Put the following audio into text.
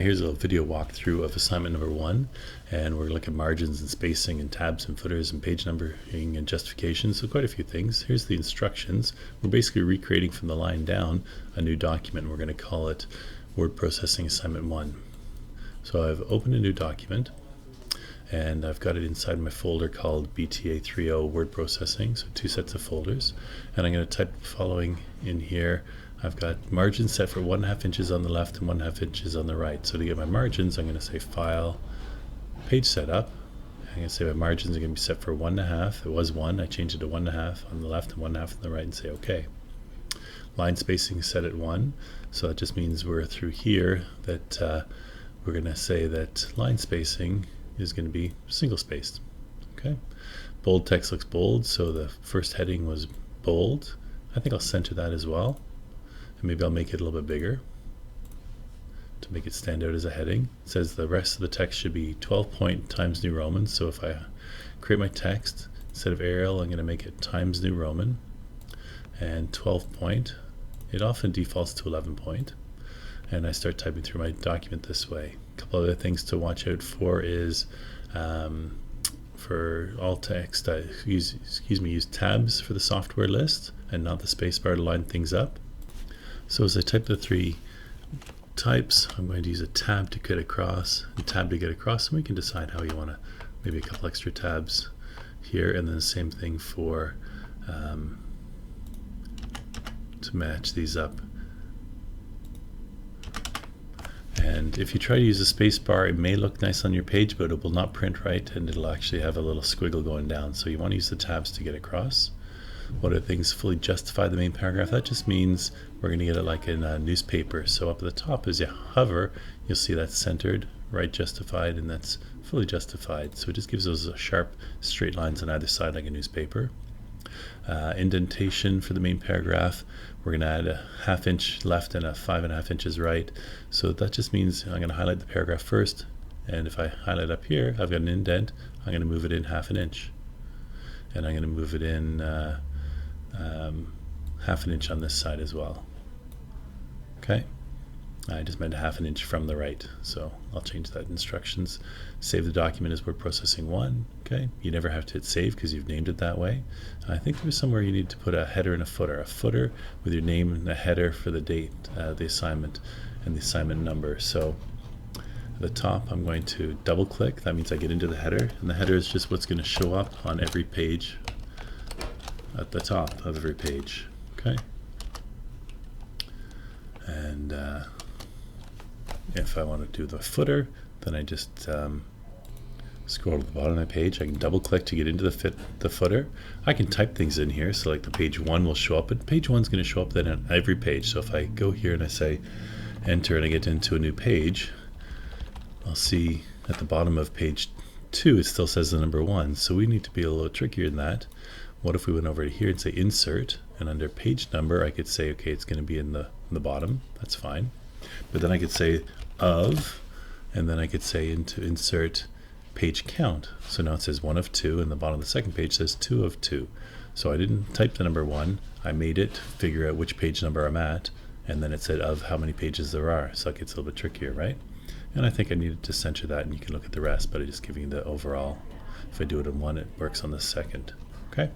Here's a video walkthrough of assignment number 1, and we're looking at margins and spacing and tabs and footers and page numbering and justification, so quite a few things. Here's the instructions. We're basically recreating from the line down a new document, and we're going to call it Word Processing Assignment 1. So I've opened a new document, and I've got it inside my folder called BTA3O Word Processing, so 2 sets of folders, and I'm going to type the following in here. I've got margins set for 1.5 inches on the left and 1.5 inches on the right. So to get my margins, I'm going to say File, Page Setup. I'm going to say my margins are going to be set for 1.5. It was 1. I changed it to 1.5 on the left and 1.5 on the right, and say OK. Line spacing is set at 1. So that just means we're through here that we're going to say that line spacing is going to be single spaced. Okay. Bold text looks bold, so the first heading was bold. I think I'll center that as well. And maybe I'll make it a little bit bigger to make it stand out as a heading. It says the rest of the text should be 12 point Times New Roman. So if I create my text, instead of Arial, I'm going to make it Times New Roman. And 12 point, it often defaults to 11 point. And I start typing through my document this way. A couple other things to watch out for is for all text, use tabs for the software list and not the spacebar to line things up. So as I type the 3 types, I'm going to use a tab to get across and tab to get across, and we can decide how you want to, maybe a couple extra tabs here, and then the same thing for to match these up. And if you try to use a space bar, it may look nice on your page, but it will not print right, and it'll actually have a little squiggle going down. So you want to use the tabs to get across. What are things fully justify the main paragraph? That just means we're going to get it like in a newspaper. So up at the top, as you hover, you'll see that's centered, right justified, and that's fully justified. So it just gives those sharp, straight lines on either side like a newspaper. Indentation for the main paragraph, we're going to add a 1/2 inch left and a 5.5 inches right. So that just means I'm going to highlight the paragraph first, and if I highlight up here, I've got an indent. I'm going to move it in 1/2 inch, and I'm going to move it in 1/2 inch on this side as well. Okay, I just meant 1/2 inch from the right, so I'll change that. Instructions. Save the document as Word Processing 1. Okay, you never have to hit save because you've named it that way. I think there was somewhere you need to put a header and a footer with your name and a header for the date, the assignment, and the assignment number. So at the top, I'm going to double click. That means I get into the header, and the header is just what's going to show up on every page at the top of every page. Okay, and if I want to do the footer, then I just scroll to the bottom of my page. I can double click to get into the footer. I can type things in here, so like the page 1 will show up, but page 1 is going to show up then on every page. So if I go here and I say enter and I get into a new page, I'll see at the bottom of page 2 it still says the number 1. So we need to be a little trickier than that. What if we went over to here and say insert, and under page number I could say, okay, it's going to be in the bottom. That's fine. But then I could say of, and then I could say into insert page count. So now it says 1 of 2, and the bottom of the second page says 2 of 2. So I didn't type the number 1. I made it figure out which page number I'm at, and then it said of how many pages there are. So it gets a little bit trickier, right? And I think I needed to center that, and you can look at the rest, but I'm just giving you the overall. If I do it in 1, it works on the second. Okay.